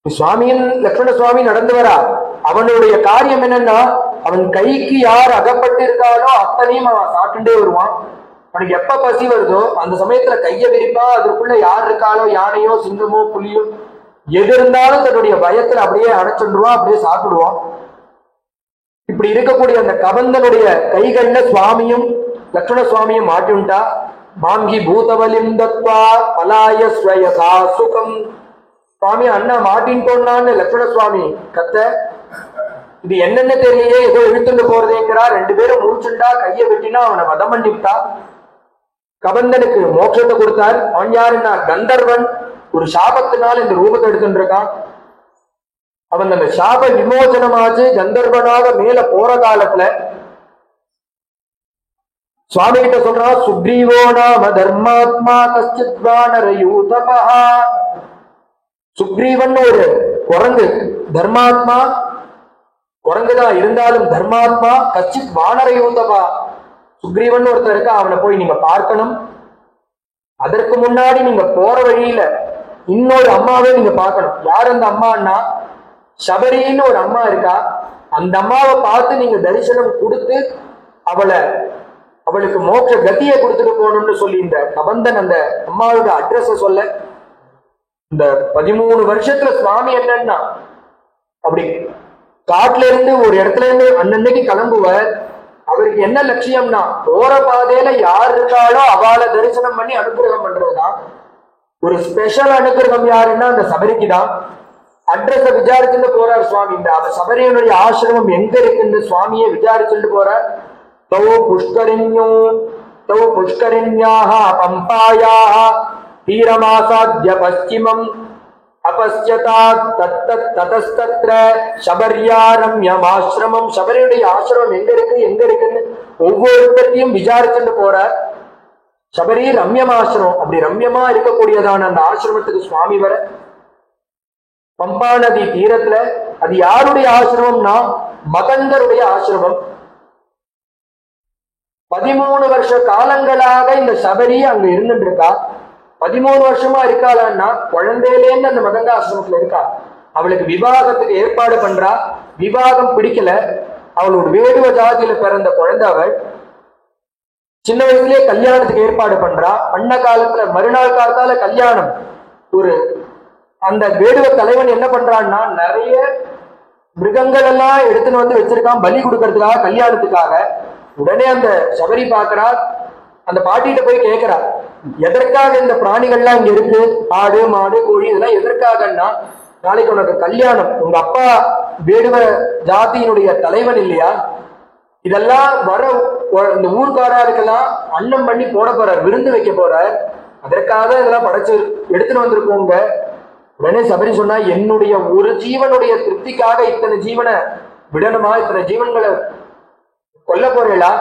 சுவாமியின் லக்ஷ்மண சுவாமி நடந்து வரா. அவனுடைய காரியம் என்னன்னா, அவன் கைக்கு யார் அகப்பட்டு இருக்கானோ அத்தனையும் அவன் சாப்பிட்டுட்டே வருவான். அவனுக்கு எப்ப பசி வருதோ அந்த சமயத்துல கைய விரிப்பா, அதுக்குள்ள யார் இருக்காளோ, யானையோ சிங்கமோ புலியோ எது இருந்தாலும் தன்னுடைய பயத்துல அப்படியே அடைச்சுடுவான், அப்படியே சாப்பிடுவான். இப்படி இருக்கக்கூடிய அந்த கபந்தனுடைய கைகள்ல சுவாமியும் லக்ஷ்மண சுவாமியும் மாட்டின்ட்டா. மாங்கி பூதவலிம் தத்வா பலாய ஸ்வயசா சுகம். சுவாமி அண்ணா மாட்டின்ட்டோன்னான்னு லக்ஷ்மண சுவாமி கத்த, இது என்னன்னு தெரியலையே, ஏதோ இழுத்துட்டு போறதேங்கிறா. 2 பேரும் முடிச்சுட்டா, கையை வெட்டினா அவனை வதம் பண்ணிவிட்டா. கபந்தனுக்கு மோட்சத்தை கொடுத்தார். அவன் யாருன்னா கந்தர்வன். ஒரு சாபத்தினால் இந்த ரூபத்தை எடுத்துட்டு இருக்கான். அவன் அந்த சாப விமோசனமாச்சு கந்தர்வனாக மேல போற காலத்துல சுவாமி கிட்ட சொல்றான், சுக்ரீவோ நாம தர்மாத்மா கஷ்டித் வானரயூதபா. சுக்ரீவன் ஒரு குரங்கு, தர்மாத்மா குரங்குதான் இருந்தாலும் தர்மாத்மா கஷ்டித் வானரயூதபா. சுக்ரீவன் ஒருத்தர் இருக்கா, அவனை போய் நீங்க பார்க்கணும். அதற்கு முன்னாடி நீங்க போற வழியில இன்னொரு அம்மாவே நீங்க பார்க்கணும். யார் அந்த அம்மான்னா, சபரின்னு ஒரு அம்மா இருக்கா. அந்த அம்மாவை பார்த்து நீங்க தரிசனம் கொடுத்து அவளுக்கு மோட்ச கத்தியை கொடுத்துட்டு போகணும்னு சொல்லி இந்த கபந்தன் அந்த அம்மாவோட அட்ரஸ சொல்ல, இந்த 13 வருஷத்துல சுவாமி என்னன்னா, அப்படி காட்டுல இருந்து ஒரு இடத்துல இருந்து அன்னன்னைக்கு கிளம்புவார். அவருக்கு என்ன லட்சியம்னா, போற பாதையில யார் இருக்காளோ அவளை தரிசனம் பண்ணி அனுகிரகம் பண்றதுதான். ஒரு ஸ்பெஷல் அனுகிரகம் யாருன்னா அந்த சபரிக்கு தான். அட்ரஸ விசாரிச்சுட்டு போறார் சுவாமி. இந்த சபரியனுடைய ஆசிரமம் எங்க இருக்குன்னு சுவாமியை விசாரிச்சுட்டு போறார். தௌ புஷ்கரிண்யாக பம்பாயாக தீரமாசாத்ய பஸ்சிமம் அபஸ்யதாத் ததஸ்தத்ர சபர்யாரம்யம் ஆசிரமம். சபரியுடைய ஆசிரமம் எங்க இருக்குன்னு ஒவ்வொருத்தையும் விசாரிச்சுட்டு போறார். சபரி ரம்யம் ஆசிரமம். அப்படி ரம்யமா இருக்கக்கூடியதான அந்த ஆசிரமத்துக்கு சுவாமி வர, பம்பா நதி தீரத்துல. அது யாருடைய ஆசிரமம்னா மகந்தருடைய ஆசிரமம். 13 வருஷ காலங்களாக இந்த சபரி அங்க இருந்துட்டு இருக்கா. 13 வருஷமா இருக்காளான்னா குழந்தையிலேருந்து அந்த மகங்க ஆசிரமத்துல இருக்கா. அவளுக்கு விவாகத்துக்கு ஏற்பாடு பண்றா. விவாகம் பிடிக்கல. அவளோட வேடுவ ஜாதியில பிறந்த குழந்தை. அவள் சின்ன வயசுலயே கல்யாணத்துக்கு ஏற்பாடு பண்றா. அண்ண காலத்துல மறுநாள் காலத்தால கல்யாணம். ஒரு அந்த வேடுவ தலைவன் என்ன பண்றான்னா, நிறைய மிருகங்கள் எல்லாம் எடுத்துன்னு வந்து வச்சிருக்கான் பலி கொடுக்கறதுக்காக, கல்யாணத்துக்காக. உடனே அந்த சபரி பாக்குறா. அந்த பாட்டிகிட்ட போய் கேட்கிறா, எதற்காக இந்த பிராணிகள்லாம் இங்க இருக்கு, ஆடு மாடு கோழி இதெல்லாம் எதற்காகன்னா, நாளைக்கு உனக்கு கல்யாணம், உங்க அப்பா வேடுவ ஜாதியினுடைய தலைவன் இல்லையா, இதெல்லாம் வர இந்த ஊர்க்காரருக்கெல்லாம் அன்னம் பண்ணி போட போறார், விருந்து வைக்க போறார். அதற்காக இதெல்லாம் படைச்சு எடுத்துன்னு வந்திருக்கோங்க. உடனே சபரி சொன்னா, என்னுடைய ஒரு ஜீவனுடைய திருப்திக்காக இத்தனை ஜீவனை விடணுமா, இத்தனை ஜீவன்களை கொல்ல போறீங்களா?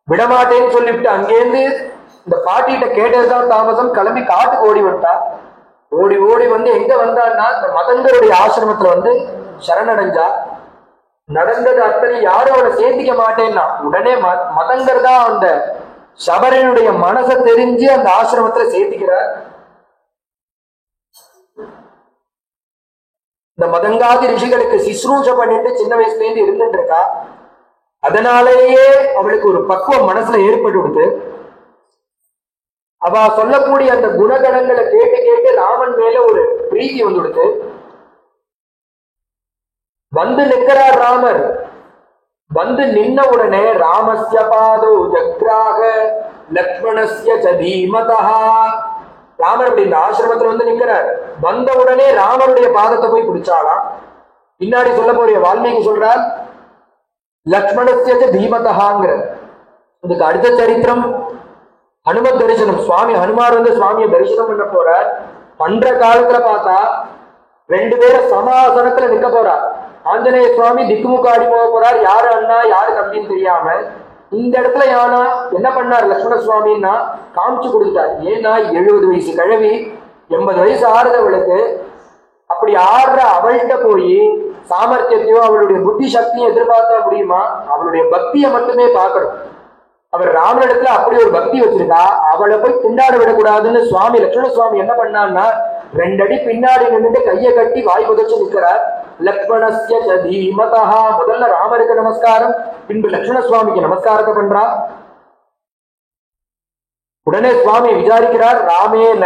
விடமாட்டேன்னு சொல்லிவிட்டு அங்கேருந்து இந்த பாட்டிகிட்ட கேட்டதுதான் தாமதம். கிளம்பி காட்டுக்கு ஓடி வந்துட்டா. ஓடி வந்து எங்க வந்தான்னா, இந்த மதங்கருடைய ஆசிரமத்துல வந்து சரணடைஞ்சா. நடந்தது அத்தனை யாரும் அவளை சேர்த்திக்க மாட்டேன்னா, உடனே மதங்கர் தான் அந்த சபரனுடைய மனசை தெரிஞ்சு அந்த ஆசிரமத்துல சேர்த்திக்கிறார். இந்த மதங்காதி ரிஷிகளுக்கு சிஸ்ரூஷ பண்ணிட்டு சின்ன வயசுல இருந்து இருந்துட்டு இருக்கா. அதனாலேயே அவளுக்கு ஒரு பக்குவம் மனசுல ஏற்பட்டு கொடுத்து, அவ சொல்லக்கூடிய அந்த குணகணங்களை கேட்டு கேட்டு ராமன் மேல ஒரு பிரீதி வந்து கொடுத்து, வந்து நிற்கிறார் ராமர். வந்து நின்ன உடனே ராமஸ்ய பாதோ ஜக்ராக லக்ஷ்மணஸ்ய ச தீமதா. ராமர் அப்படி இந்த ஆசிரமத்துல வந்து நிற்கிறார். வந்த உடனே ராமருடைய பாதத்தை போய் பிடிச்சாலாம். பின்னாடி சொல்ல போறிய வால்மீகி சொல்றார், லக்ஷ்மணஸ்ய ச தீமதஹாங்கிற. இதுக்கு அடுத்த சரித்திரம் ஹனுமத் தரிசனம். சுவாமி ஹனுமார் வந்து சுவாமியை தரிசனம் பண்ண போறார். பண்ற காலத்துல பார்த்தா 2 பேரும் சமாசனத்துல நிக்க போறார். ஆஞ்சநேய சுவாமி திக்குமுக்காடி போக போறார். யாரு அண்ணா யாரு தம்பின்னு தெரியாம. இந்த இடத்துல யானா என்ன பண்ணார் லக்ஷ்மண சுவாமின்னா, காமிச்சு கொடுத்தார். ஏன்னா 70 வயசு கிழவி, 80 வயசு ஆறுதவளுக்கு. அப்படி ஆடுற அவள்கிட்ட போய் சாமர்த்தியத்தையும் அவளுடைய புத்தி சக்தியும் எதிர்பார்த்தா முடியுமா? அவளுடைய பக்தியை மட்டுமே பார்க்கணும். அவர் ராமனிடத்துல அப்படி ஒரு பக்தி வச்சிருக்கா. அவளை போய் திண்டாட விடக்கூடாதுன்னு சுவாமி லட்சுமண சுவாமி என்ன பண்ணான்னா, 2 அடி பின்னாடி நின்றுட்டு கையை கட்டி வாய் புதைச்சு நிற்கிறார். லக்ஷ்மணஸ்ய தீமதா, முதல்ல ராமருக்கு நமஸ்காரம், பின்பு லக்ஷ்மண சுவாமிக்கு நமஸ்காரத்தை பண்றா. உடனே சுவாமி விசாரிக்கிறார், ராமேன,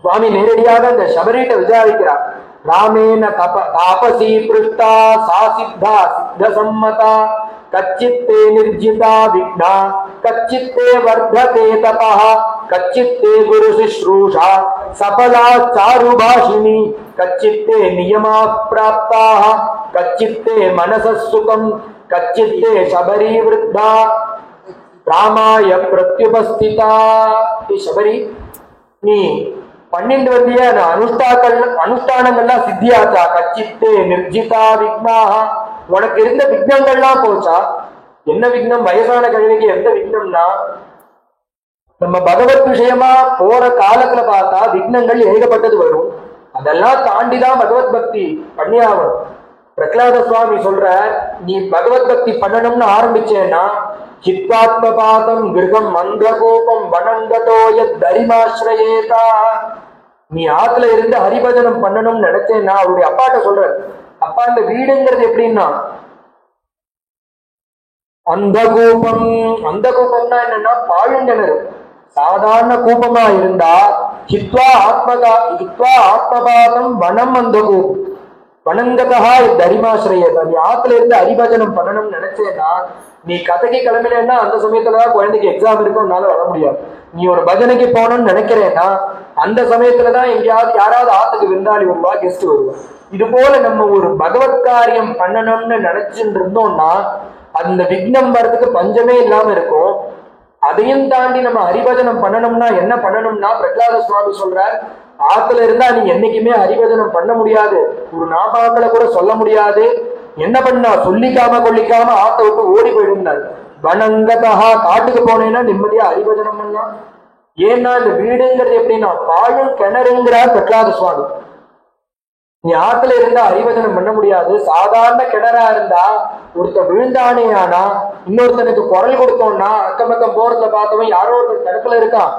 சுவாமி நேரடியாக அந்த சபரிட்ட விசாரிக்கிறார். ராமேன தாபசி பிருஷ்டா சா சித்தா சித்த சம்மதா கச்சித்தே நிர்ஜிதா விக்னா கச்சித்தே வர்ததே தபஹ கச்சித்தே குரு சுஷ்ரூஷா சபலா சாருபாஷினி கச்சித்தே நியமா பிராப்தாஹ கச்சித்தே மனசஸ் சுகம் கச்சித்தே சபரி விருத்தா ராமாய பிரத்யுபஸ்திதா. சபரி, நீ 12 வந்திய அனுஷ்டானங்கள்லாம் சித்தியாச்சா. கச்சித்தே நிர்ஜிதா விக்னாஹா, உனக்கு இருந்த விக்னங்கள்லாம் போச்சா. என்ன விக்னம்? வயசான கல்விக்கு எந்த விக்னம்னா, நம்ம பகவத் விஷயமா போற காலத்துல பார்த்தா விக்னங்கள் ஏகப்பட்டது வரும். அதெல்லாம் தாண்டிதான் பகவத் பக்தி பண்ணியாகும். பிரகலாத சுவாமி சொல்ற, நீ பகவத் பக்தி பண்ணணும்னு ஆரம்பிச்சேன்னா சித்தாத்மபாதம் கிருகம் மந்திரகோபம் வனங்கதோய தரிமாஸ்ரயேதா, நீ ஆத்துல இருந்து ஹரிபஜனம் பண்ணணும்னு நினைச்சேன்னா, அவருடைய அப்பாட்ட சொல்ற, அப்பா இந்த வீடுங்கிறது எப்படின்னா அந்த கூபம். அந்த கூபம்னா என்னன்னா பாழுங்கிணறு. சாதாரண கூபமா இருந்தா ஹித்வா ஆத்மபாதம் வனம் அந்த கூபம் வனங்கதா தரிமாசிரியதா, நீ ஆத்துல இருந்து ஹரிபஜனம் பண்ணணும்னு நினைச்சேன்னா, நீ கதைக்கு கிளம்பினேன்னா அந்த சமயத்துலதான் குழந்தைக்கு எக்ஸாம் இருக்கும், உன்னால வர முடியாது. நீ ஒரு பஜனைக்கு போகணும்னு நினைக்கிறேன்னா அந்த சமயத்துலதான் எங்கேயாவது யாராவது ஆத்துக்கு விருந்தாளி வருவா, கெஸ்ட் வருவா. இது போல நம்ம ஒரு பகவத் காரியம் பண்ணணும்னு நினைச்சுட்டு இருந்தோம்னா அந்த விக்னம் வர்றதுக்கு பஞ்சமே இல்லாம இருக்கும். அதையும் தாண்டி நம்ம ஹரிபஜனம் பண்ணணும்னா என்ன பண்ணணும்னா, பிரகலாத சுவாமி சொல்றார், ஆத்துல இருந்தா நீ என்னைக்குமே ஹரிபஜனம் பண்ண முடியாது, ஒரு நாமாக்களை கூட சொல்ல முடியாது. என்ன பண்ணா, சொல்லிக்காம கொல்லிக்காம ஆத்த விட்டு ஓடி போயிடுந்தார். வனங்கதா, காட்டுக்கு போனேன்னா நிம்மதியா ஹரிபஜனம் பண்ணலாம். ஏன்னா இந்த வீடுங்கிறது எப்படின்னா பாழும் கிணறுங்கிறார் பிரகலாத சுவாமி. நீ ஆத்துல இருந்தா ஹரிபஜனம் பண்ண முடியாது. சாதாரண கிணறா இருந்தா ஒருத்தன் விழுந்தானே ஆனா இன்னொருத்தனுக்கு குரல் கொடுத்தோம்னா அக்கம் பக்கம் போறதுல பார்த்தவன் யாரோ ஒருத்தர் தடுப்புல இருக்கான்,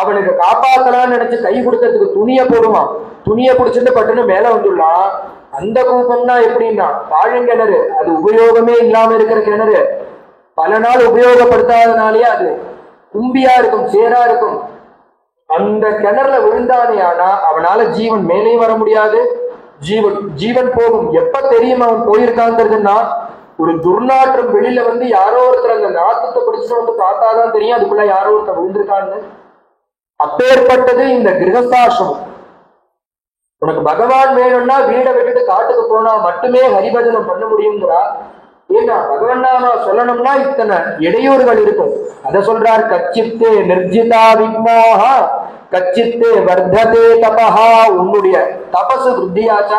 அவனுக்கு காப்பாத்தலாம்னு நினைச்சு கை கொடுக்கறதுக்கு துணியை போடுவான். துணியை பிடிச்சிட்டு பட்டுன்னு மேல வந்துடலாம். அந்த கூப்பம்னா எப்படின்னா பாழுங்கிணறு, அது உபயோகமே இல்லாம இருக்கிற கிணறு. பல நாள் உபயோகப்படுத்தாதனாலேயே அது கும்பியா இருக்கும், சேரா இருக்கும். அந்த கிணறுல விழுந்தானே ஆனா அவனால ஜீவன் மேலே வர முடியாது, ஜீவன் போகும். எப்ப தெரியும் அவன் போயிருக்காங்கிறதுன்னா, ஒரு துர்நாற்றம் வெளியில வந்து யாரோ ஒருத்தர் அந்த நாத்தத்தை பிடிச்சிட்டு வந்து பார்த்தாதான் தெரியும் அதுக்குள்ள யாரோ ஒருத்தர் விழுந்திருக்கான்னு. அப்பேற்பட்டது இந்த கிரகஸ்தாசிரமம். உனக்கு பகவான் வேணும்னா வீடை விட்டுட்டு காட்டுக்கு போனா மட்டுமே ஹரிபஜனம் பண்ண முடியுங்கிறா. ஏன்னா பகவான் நாம சொல்லணும்னா இத்தனை இடையூறுகள் இருக்கும். அதை சொல்றார், கச்சித்தே நிர்ஜிதா விக்னாஹா கச்சித்தே வர்ததே தபஹா, உன்னுடைய தபசு விருத்தியாச்சா.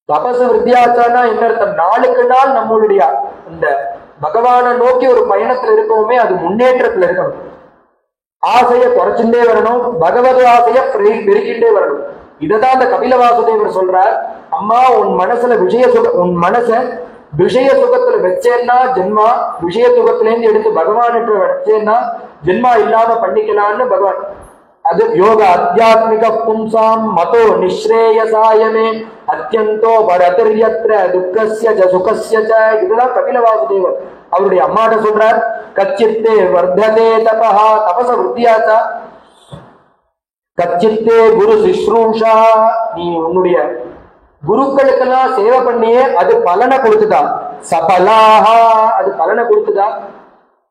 தபசு விருத்தியாச்சான்னா என்ன அர்த்தம்? நாளுக்கு நாள் நம்மளுடைய இந்த பகவானை நோக்கி ஒரு பயணத்துல இருக்கவுமே அது முன்னேற்றத்துல இருக்கணும். ஆசையை குறைச்சுட்டே வரணும், பகவத் ஆசைய பெருக்கிட்டே வரணும். இததான் அந்த கபில வாசுதேவர் சொல்றார், அம்மா உன் மனசுல உன் மனச விஷய சுகத்துல வச்சேன்னா ஜென்மா, விஷய சுகத்துல இருந்து எடுத்து பகவான்கிட்ட வச்சேன்னா ஜென்மா இல்லாம பண்ணிக்கலான்னு பகவான். அது யோக அத்தியாத்மிக பும்சாம் மதோ நிஸ்ரேயசாயமே அத்தியந்தோ பரதிர்யத்ர துக்கஸ்ய ச சுகஸ்ய ச. இதுதான் கபில வாசுதேவர் அவருடைய அம்மாட்ட சொல்றார். கச்சித்தே வர்ததே தபஹா, தபச விருத்தியாச்சா. கச்சித்தே குரு சுஷ்ரூஷா, நீ உன்னுடைய குருக்களுக்கெல்லாம் சேவை பண்ணியே அது பலனை கொடுத்துதா. சபலாஹா, அது பலனை கொடுத்துதா.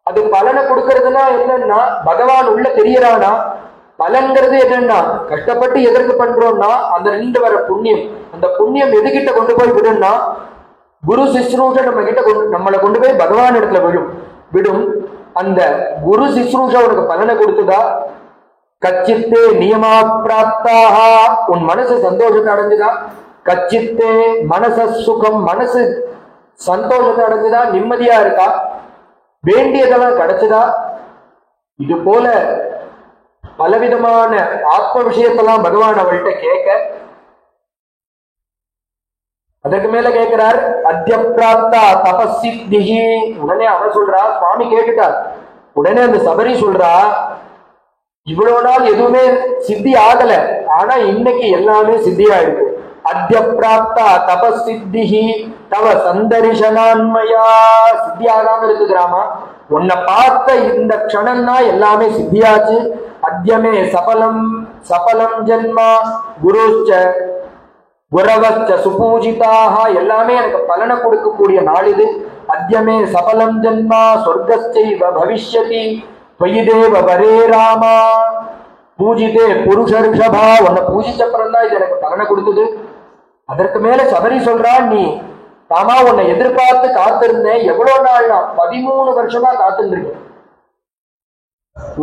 அது பலனை கொடுக்கறதுனா என்னன்னா பகவான் உள்ள தெரியறானா. பலன்கிறது என்னன்னா கஷ்டப்பட்டு எதற்கு பண்றோம்னா அந்த 2 வர புண்ணியம். அந்த புண்ணியம் எதுகிட்ட கொண்டு போய் விடும்னா குரு சிஸ்ரூஷ நம்ம கிட்ட நம்மளை கொண்டு போய் பகவான் இடத்துல விடும். அந்த குரு சிஸ்ரூஷ உனக்கு பலனை கொடுத்துதா. கச்சித்தே நியமா பிராப்தாஹா, உன் மனசு சந்தோஷத்தை அடைஞ்சுதா. கச்சித்தே மனச சுகம், மனசு சந்தோஷத்தை அடைஞ்சுதா, நிம்மதியா இருக்கா, வேண்டியதெல்லாம் கிடைச்சதா. இது போல பலவிதமான ஆத்ம விஷயத்தெல்லாம் பகவான் அவள்கிட்ட கேட்க, அதற்கு மேல கேட்கிறார், அத்ய பிராப்தா தபசித்திஹி. உடனே அவர் சொல்றா, சுவாமி கேட்டுட்டார். உடனே அந்த சபரி சொல்றா, இவ்வளவு நாள் எதுவுமே சித்தி ஆகல, ஆனா இன்னைக்கு எல்லாமே சித்தியா இருக்கு. அத்ய பிராப்தா தபசித்தி தவ சந்தரிசனான்மயா. சித்தி ஆகாம இருக்குறாமா, உன்னை பார்த்த இந்த க்ஷணம்னா எல்லாமே சித்தியாச்சு. அத்யமே சபலம் சபலம் ஜென்மா குருச்ச குரவச்ச சுபூஜிதாக, எல்லாமே எனக்கு பலனை கொடுக்கக்கூடிய நாள் இது. அத்யமே சபலம் ஜென்மா சொர்க்கஸ்சைவ பவிஷ்யதி त्वयिदेव वरे रामा பூஜிதே புருஷ ரிஷபா. உன்னை பூஜிச்சப்புறம் தான் இது எனக்கு பலனை கொடுத்தது. அதற்கு மேல சபரி சொல்றான், நீ ராமா உன்னை எதிர்பார்த்து காத்திருந்தேன். எவ்வளவு நாள்னா 13 வருஷமா காத்துருக்கேன்.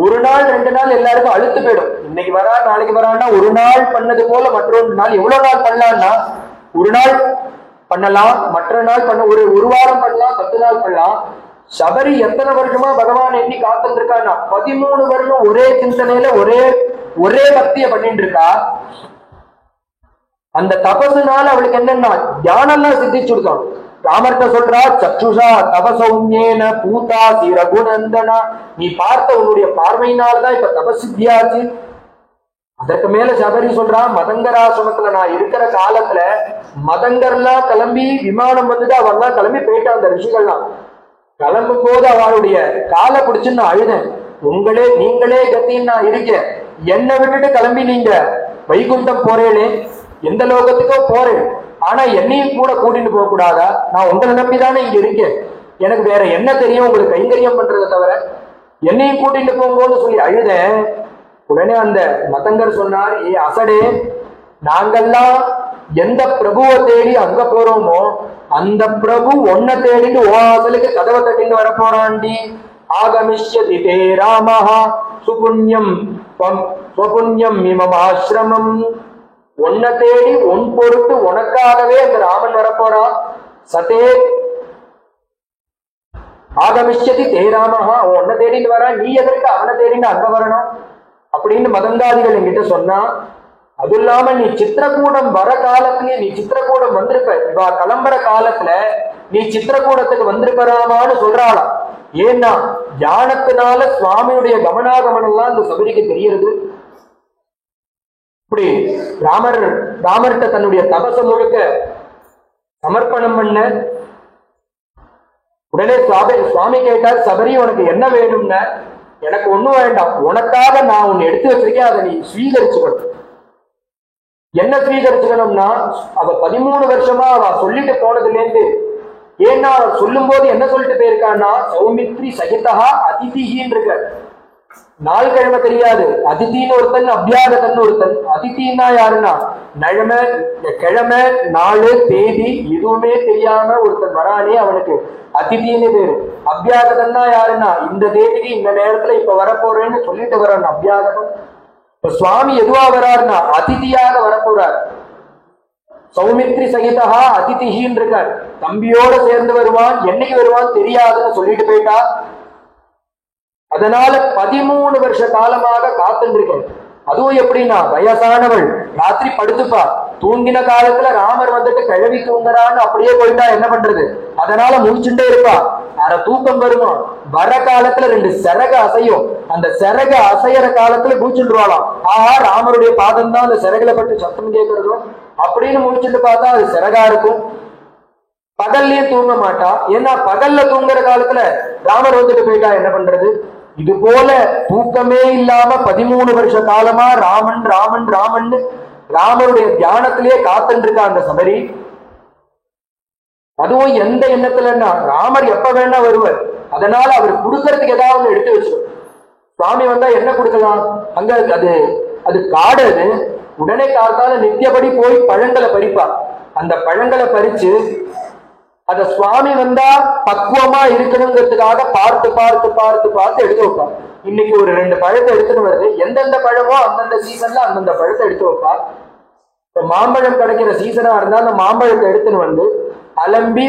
ஒரு நாள் 2 நாள் எல்லாருக்கும் அழுத்து போயிடும். இன்னைக்கு வரா நாளைக்கு வரான்னா ஒரு நாள் பண்ணது போல மற்றொரு நாள் எவ்வளவு நாள் பண்ணலாம்னா, ஒரு நாள் பண்ணலாம், மற்ற நாள் பண்ண ஒரு வாரம் பண்ணலாம், 10 நாள் பண்ணலாம். சபரி எத்தனை வருஷமா பகவான் எண்ணி காத்துட்டு இருக்கான்னா 13 வருஷம் ஒரே சிந்தனையில ஒரே பக்திய பண்ணிட்டு இருக்கா. அந்த தபசுனால அவளுக்கு என்னன்னா தியானம்லாம் சித்திச்சுடுதான். ராமர்கிட்ட சொல்றா, சக்ஷுஷா தபசௌமியேன பூதா சி ரகுநந்தனா, நீ பார்த்த உன்னுடைய பார்வையினால்தான் இப்ப தபசித்தியாச்சு. அதற்கு மேல சபரி சொல்றா, மதங்கராசிரமத்துல நான் இருக்கிற காலத்துல மதங்கர்லாம் கிளம்பி விமானம் வந்துட்டு அவர்லாம் கிளம்பி போயிட்டான். அந்த ரிஷிகள்லாம் கிளம்பும் போது அவளுடைய காலை பிடிச்சு நான் அழுதேன். நீங்களே கத்தின்னு நான் இருக்கேன், என்னை விட்டுட்டு கிளம்பி நீங்க வைகுண்டம் போறேனே, எந்த லோகத்துக்கோ போறேன், ஆனா என்னையும் கூட கூட்டிட்டு போக கூடாதா? நான் உங்களை நம்பிதானே இங்க இருக்கேன், எனக்கு வேற என்ன தெரியும் உங்களுக்கு கைங்கரியம் பண்றதை தவிர, என்னையும் கூட்டிட்டு போங்கன்னு சொல்லி அழுதேன். உடனே அந்த மதங்கர் சொன்னார், ஏ அசடே, நாங்கெல்லாம் எந்த பிரபுவை தேடி அங்க போறோமோ அந்த பிரபு ஒன்ன தேடிட்டு ஓசலுக்கு கதவை தட்டின்னு வர போறாண்டி. ஆகமிஷ்யதி தே ராமஹா சுபுண்யம் ஸ்வபுண்யம் இமம் ஆசிரமம். ஒன்ன தேடி உன் பொருட்டு உனக்காகவே அந்த ராமன் வரப்போறான். சதே ஆகமிஷ்யதி தே ராமஹா, உன்னை தேடிட்டு வரா, நீ எதற்கு அவனை தேடின்னு அங்க வரணும் அப்படின்னு மதங்காதிகள் என்கிட்ட சொன்னா. அது இல்லாம நீ சித்திரக்கூடம் வர காலத்திலேயே நீ சித்திரக்கூடம் வந்திருப்ப, இவா கிளம்புற காலத்துல நீ சித்திரக்கூடத்துக்கு வந்திருப்பராமான்னு சொல்றாளாம். ஏன்னா தியானத்தினால சுவாமியுடைய கமனாகமனம் எல்லாம் இந்த சபரிக்கு தெரியுது. இப்படி ராமர்கிட்ட தன்னுடைய தபச முழுக்க சமர்ப்பணம் பண்ண உடனே சுவாமி கேட்டார், சபரி உனக்கு என்ன வேணும்ன? எனக்கு ஒண்ணும் வேண்டாம், உனக்காக நான் உன்னை எடுத்து வச்சிருக்கேன், அதை நீ ஸ்வீகரிச்சுக்கணும். என்ன ஸ்வீகரிச்சுக்கணும்னா, அவ 13 வருஷமா அவ சொல்லிட்டு போனதுல இருந்து, ஏன்னா அவர் சொல்லும் போது என்ன சொல்லிட்டு போயிருக்கான்னா, சௌமித்ரி சகிதா அதிதின்னு இருக்க. நாள் கிழமை தெரியாது, அதிதின்னு ஒருத்தன், அபியாகதன் ஒருத்தன். அதிதின்னா யாருன்னா கிழமை நாலு தேதி எதுவுமே தெரியாம ஒருத்தன் வரானே அவனுக்கு அதிதின்னு பேரு. அபியாகதன்னா யாருன்னா இந்த தேதிக்கு இந்த நேரத்துல இப்ப வரப்போறேன்னு சொல்லிட்டு வரான் அபியாகதன். இப்ப சுவாமி எதுவா வராருன்னா அதிதியாக வரப்போறார். சௌமித்ரி சகிதா அதிதிஹின்னு இருக்கார். தம்பியோட சேர்ந்து வருவான், என்னைக்கு வருவான் தெரியாதுன்னு சொல்லிட்டு போயிட்டா. அதனால 13 வருஷ காலமாக காத்துட்டு இருக்கேன். அதுவும் எப்படின்னா, வயசானவள் ராத்திரி படுத்துப்பா, தூங்கின காலத்துல ராமர் வந்துட்டு கிழவி தூங்குறான்னு அப்படியே போயிட்டா என்ன பண்றது? அதனால முடிச்சுட்டே இருப்பா. அரை தூக்கம் வருமா, வர காலத்துல 2 சிறக அசையும், அந்த சிறக அசையற காலத்துல மூச்சுருவாளாம். ஆஹா, ராமருடைய பாதம் தான் அந்த சிறகுல பட்டு சத்தம் கேட்கறதும் அப்படின்னு முடிச்சுட்டு பார்த்தா அது சிறகா இருக்கும். பகல்லயும் தூங்க மாட்டா, ஏன்னா பகல்ல தூங்குற காலத்துல ராமர் வந்துட்டு போயிட்டா என்ன பண்றது? இது போல தூக்கமே இல்லாம 13 வருஷ காலமா ராமன் ராமன் ராமன் ராமருடைய தியானத்திலேயே காத்துட்டு இருக்கா அந்த சபரி. அதுவும் எந்த எண்ணத்துலன்னா, ராமர் எப்ப வேணா வருவார், அதனால அவர் கொடுக்கறதுக்கு ஏதாவது எடுத்து வச்சிடும். சுவாமி வந்தா என்ன கொடுக்கலாம்? அங்க அது காடு, அது உடனே காத்தால நித்தியபடி போய் பழங்களை பறிப்பா. அந்த பழங்களை பறிச்சு அத சுவாமி வந்தா பக்குவமா இருக்கணுங்கிறதுக்காக பார்த்து பார்த்து பார்த்து பார்த்து எடுத்து வைப்பா. இன்னைக்கு ஒரு 2 பழத்தை எடுத்துன்னு வருது, எந்தெந்த பழமோ அந்தந்த சீசன்ல அந்தந்த பழத்தை எடுத்து வைப்பா. இப்ப மாம்பழம் கிடைக்கிற சீசனா இருந்தா அந்த மாம்பழத்தை எடுத்துன்னு வந்து அலம்பி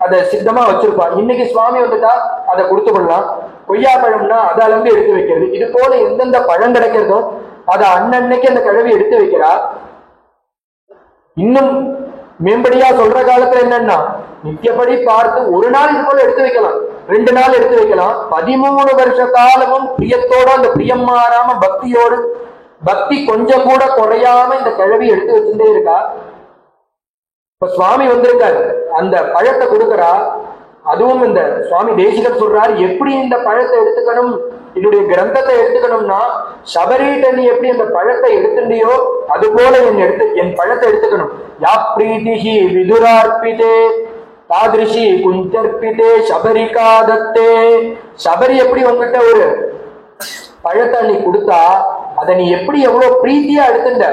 அதை சித்தமா வச்சிருப்பா. இன்னைக்கு சுவாமி வந்துட்டா அதை கொடுத்து கொள்ளலாம். கொய்யா பழம்னா அதை அலம்பி எடுத்து வைக்கிறது. இது போல எந்தெந்த பழம் கிடைக்கிறதோ அதை அன்னன்னைக்கு அந்த கிழவி எடுத்து வைக்கிறா. இன்னும் மேம்படியா சொல்ற காலத்துல என்னன்னா, நித்தியப்படி பார்த்து ஒரு நாள் இது போல எடுத்து வைக்கலாம். 2 நாள் எடுத்து வைக்கலாம். 13 வருஷ காலமும் பிரியத்தோட, அந்த பிரியம் மாறாம பக்தியோடு, பக்தி கொஞ்சம் கூட குறையாம இந்த கிழவி எடுத்து வச்சுட்டே இருக்கா. இப்ப சுவாமி வந்திருக்காரு, அந்த பழத்தை கொடுக்கறா. அதுவும் இந்த சுவாமி தேசிகர் சொல்றாரு, எப்படி இந்த பழத்தை எடுத்துக்கணும், என்னுடைய கிரந்தத்தை எடுத்துக்கணும்னா சபரிட்ட நீ எப்படி அந்த பழத்தை எடுத்துட்டியோ அது போல என் பழத்தை எடுத்துக்கணும். யா பிரீதிஹி விதுரார்பிதே தாதிருஷி குஞ்சர்பிதே சபரிகா தத்தே. சபரி எப்படி உங்ககிட்ட ஒரு பழத்தை நீ கொடுத்தா அதை நீ எப்படி எவ்வளவு பிரீத்தியா எடுத்துட்ட,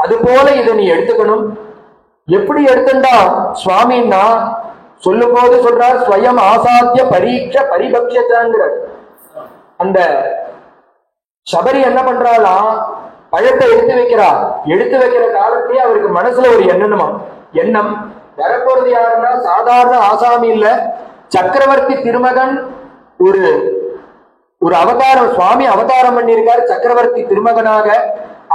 அது போல இதை நீ எடுத்துக்கணும். எப்படி எடுத்துட்டா சுவாமின்னா சொல்லும் போது சொல்றார், ஸ்வயம் ஆசாத்திய பரீட்ச பரிபக்ஷாங்கிற. அந்த சபரி என்ன பண்றாளாம், பழத்தை எடுத்து வைக்கிறா. எடுத்து வைக்கிற காலத்திலேயே அவருக்கு மனசுல ஒரு எண்ணம் வரப்போறது யாருன்னா சாதாரண ஆசாமி இல்ல, சக்கரவர்த்தி திருமகன். ஒரு அவதாரம் சுவாமி அவதாரம் பண்ணியிருக்காரு சக்கரவர்த்தி திருமகனாக.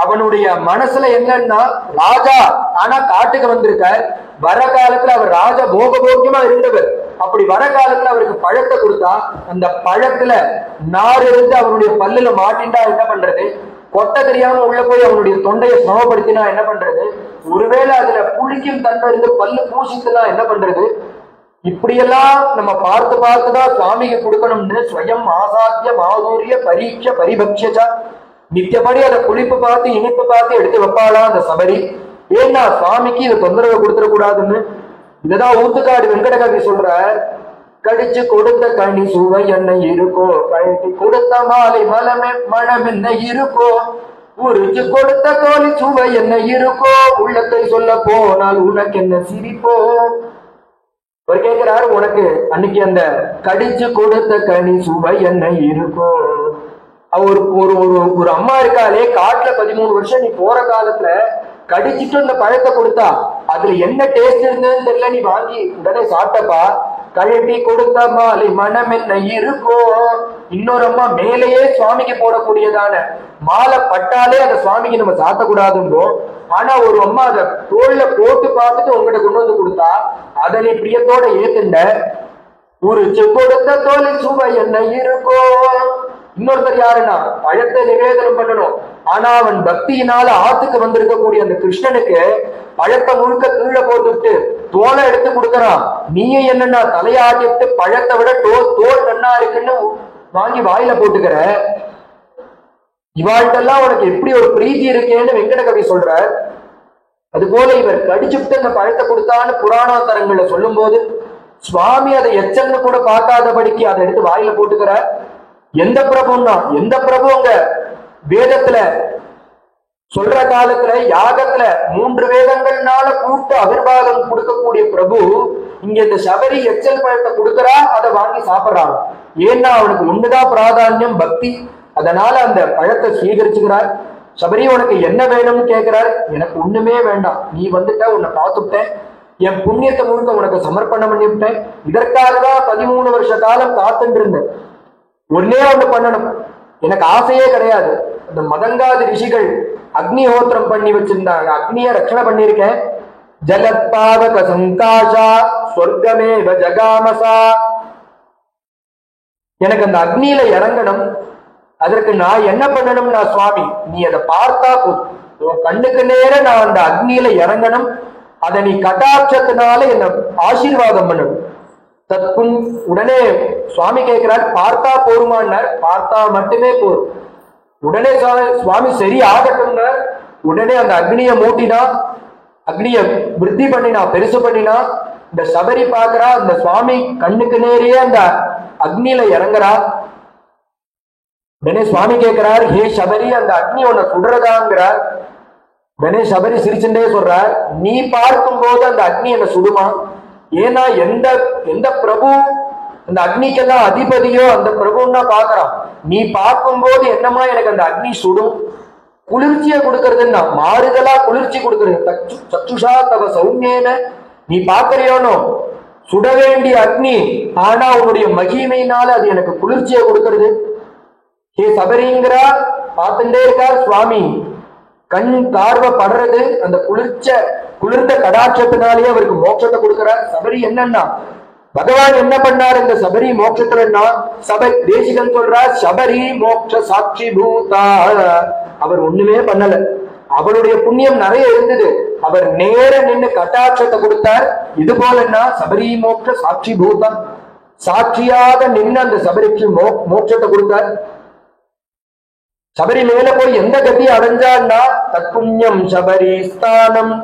அவனுடைய மனசுல என்னன்னா ராஜா, ஆனா காட்டுக்கு வந்திருக்கார். வர காலத்துல அவர் ராஜ போகபோக்கியமா இருந்தவர். அப்படி வர காலத்துல அவருக்கு பழத்தை கொடுத்தா அந்த பழத்துல நார் இருந்து அவனுடைய பல்லுல மாட்டின்டா என்ன பண்றது, கொட்ட தெரியாம உள்ள போய் அவனுடைய தொண்டையை சமப்படுத்தினா என்ன பண்றது, ஒருவேளை அதுல புளிக்கும் தன்மை இருந்து பல்லு பூசித்துனா என்ன பண்றது. இப்படியெல்லாம் நம்ம பார்த்துதான் சுவாமிக்கு கொடுக்கணும்னு ஸ்வயம் ஆசாத்திய மாதூரிய பரீட்ச பரிபக்ஷா நித்தியப்படி அதை புளிப்பு பார்த்து இனிப்பு பார்த்து எடுத்து வைப்பாளா அந்த சபரி. ஏன்னா சுவாமிக்கு இதை தொந்தரவு கொடுத்துடக்கூடாதுன்னு. இததான் ஊத்துக்காடு வெங்கடகவி சொல்ற, கடிச்சு கொடுத்த கனி சுவை என்ன இருக்கோ, கழட்டி கொடுத்த மாலை மனம் என்ன இருக்கோ, உரிச்சு கொடுத்த தோழி சுவை என்ன இருக்கோ, உள்ளத்தை சொல்ல போனால் உனக்கு என்ன சிரிப்போ. அவர் கேட்கிறாரு, உனக்கு அன்னைக்கு அந்த கடிச்சு கொடுத்த கனி சுவை என்ன இருக்கோ. ஒரு ஒரு அம்மா இருக்காளே காட்டுல 13 வருஷம் நீ போற காலத்துல கடிச்சிட்டு அந்த பழத்தை கொடுத்தா அதுல என்ன டேஸ்ட் இருந்ததுன்னு தெரியல, நீ வாங்கி உடனே சாப்பிட்டப்பா, கழட்டி கொடுத்த மாலை மனம் என்ன இருக்கோ. இன்னொரு அம்மா மேலேயே சுவாமிக்கு போடக்கூடியதான மாலை பட்டாலே அதை சுவாமிக்கு நம்ம சாத்தக்கூடாதுன்றோம். ஆனா ஒரு அம்மா அதை தோல்ல போட்டு பார்த்துட்டு உங்ககிட்ட கொண்டு வந்து கொடுத்தா அதை நீ பிரியத்தோட ஏத்துண்ட. உரிச்சு கொடுத்த தோலில் சுவை என்ன இருக்கோ. இன்னொருத்தர் யாருன்னா பழத்தை நிவேதனம் பண்ணணும், ஆனா அவன் பக்தியினால ஆத்துக்கு வந்திருக்கக்கூடிய அந்த கிருஷ்ணனுக்கு பழத்தை முழுக்க கீழே போட்டுட்டு தோலை எடுத்து கொடுக்கறான். நீயும் என்னன்னா தலையாட்டிட்டு பழத்தை விட தோல் நன்னா இருக்குன்னு வாங்கி வாயில போட்டுக்கிற. இவாழ்கிட்டெல்லாம் உனக்கு எப்படி ஒரு பிரீதி இருக்கேன்னு வெங்கடகவி சொல்ற. அது போல இவர் கடிச்சுட்டு அந்த பழத்தை கொடுத்தான்னு புராணாந்தரங்களை சொல்லும் போது சுவாமி அதை எச்சல்னு கூட பார்க்காதபடிக்கு அதை எடுத்து வாயில போட்டுக்கிற. எந்த பிரபுன்னா எந்த பிரபு உங்க வேதத்துல சொல்ற காலத்துல யாகத்துல 3 வேதங்கள்னால கூட்டு அபிர்வாதம் கொடுக்கக்கூடிய பிரபு இங்க இந்த சபரி எச்சல் பழத்தை கொடுக்கறா, அதை வாங்கி சாப்பிடறான். ஏன்னா அவனுக்கு ஒண்ணுதான் பிராதான்யம் பக்தி. அதனால அந்த பழத்தை சுவீகரிச்சுக்கிறார். சபரி உனக்கு என்ன வேணும்னு கேட்கிறார். எனக்கு ஒண்ணுமே வேண்டாம், நீ வந்துட்ட, உன்னை பார்த்துட்டேன், என் புண்ணியத்தை முழுக்க உனக்கு சமர்ப்பணம் பண்ணிவிட்டேன். இதற்காக தான் 13 வருஷ காலம் காத்துட்டு இருந்தேன். ஒன்னே ஒண்ணு பண்ணணும், எனக்கு ஆசையே கிடையாது. இந்த மதங்காதி ரிஷிகள் அக்னிஹோத்திரம் பண்ணி வச்சிருந்தாங்க, அக்னிய ரட்சணை பண்ணிருக்கேன். ஜலத்பாவக சங்காஷா சொர்க்கமேவ ஜகாமசா. எனக்கு அந்த அக்னியில இறங்கணும். அதற்கு நான் என்ன பண்ணணும்னா சுவாமி நீ அதை பார்த்தா போதும், உன் கண்ணுக்கு நேர நான் அந்த அக்னியில இறங்கணும். அதை நீ கட்டாட்சத்தினால என்ன ஆசீர்வாதம் பண்ணணும். தற்கும் உடனே சுவாமி கேட்கிறார், பார்த்தா போருமான்னார். பார்த்தா மட்டுமே போரும். உடனே சுவாமி சரி ஆகட்டும்னா உடனே அந்த அக்னிய மூட்டினா, அக்னிய விருத்தி பண்ணினா, பெருசு பண்ணினா. இந்த சபரி பாக்குறா, அந்த சுவாமி கண்ணுக்கு நேரையே அந்த அக்னியில இறங்குறா. உடனே சுவாமி கேட்கிறார், ஹே சபரி அந்த அக்னி உன்னை சுடுறதாங்கிறார். உடனே சபரி சிரிச்சுட்டே சொல்றார், நீ பார்க்கும் போது அந்த அக்னி என்ன சுடுமா? ஏன்னா எந்த பிரபு அந்த அக்னிக்கெல்லாம் அதிபதியோ அந்த பிரபுன்னா பாக்குறான். நீ பார்க்கும் போது என்னமா எனக்கு அந்த அக்னி சுடும். குளிர்ச்சியை கொடுக்கறதுன்னா மாறுதலா குளிர்ச்சி கொடுக்கறது. சச்சுஷா தவ சௌமியேன நீ பாக்குறியோனோ சுட வேண்டிய அக்னி, ஆனா உன்னுடைய மகிமையினால அது எனக்கு குளிர்ச்சியை கொடுக்கறது. ஹே சபரிங்கிறா பார்த்துட்டே இருக்கார் சுவாமி. கண் பார்வை படுறது அந்த குளிர்ந்த கடாட்சத்தினாலேயே அவருக்கு மோட்சத்தை கொடுக்கிறார். சபரி என்னன்னா பகவான் என்ன பண்ணார் இந்த சபரி மோட்சத்துலன்னா, தேசிகன் சொல்றார் சபரி மோட்ச சாட்சி பூதா. அவர் ஒண்ணுமே பண்ணல, அவருடைய புண்ணியம் நிறைய இருந்தது. அவர் நேர நின்று கட்டாட்சத்தை கொடுத்தார். இது போலன்னா சபரி மோட்ச சாட்சி பூதா, சாட்சியாக நின்று அந்த சபரிக்கு மோட்சத்தை கொடுத்தார். சபரி மேல போய் எந்த கதி அடைஞ்சான்னா தற்குண்யம் சபரி ஸ்தானம்.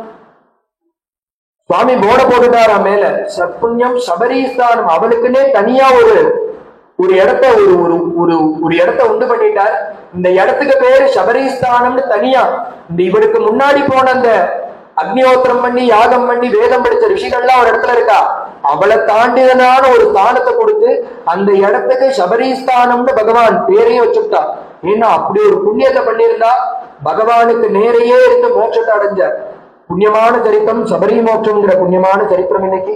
சுவாமி போட போட்டுட்டாரா மேல, சத்புண்யம் சபரிஸ்தானம். அவளுக்குன்னே தனியா ஒரு இடத்த ஒரு இடத்த உண்டு பண்ணிட்டார். இந்த இடத்துக்கு பேரு சபரிஸ்தானம்னு தனியா. இந்த இவருக்கு முன்னாடி போன அந்த அக்னிஹோத்திரம் பண்ணி யாகம் பண்ணி வேதம் படிச்ச ரிஷிகள்லாம் ஒரு இடத்துல இருக்கா, அவளை தாண்டிதனான ஒரு ஸ்தானத்தை கொடுத்து அந்த இடத்துக்கு சபரிஸ்தானம்னு பகவான் பேரையும் வச்சுட்டா. ஏன்னா அப்படி ஒரு புண்ணியத்தை பண்ணியிருந்தா பகவானுக்கு நேரையே இருந்து மோட்சத்தை அடைஞ்சார். புண்ணியமான சரித்திரம் சபரி மோட்சம்ங்கிற புண்ணியமான சரித்திரம் இன்னைக்கு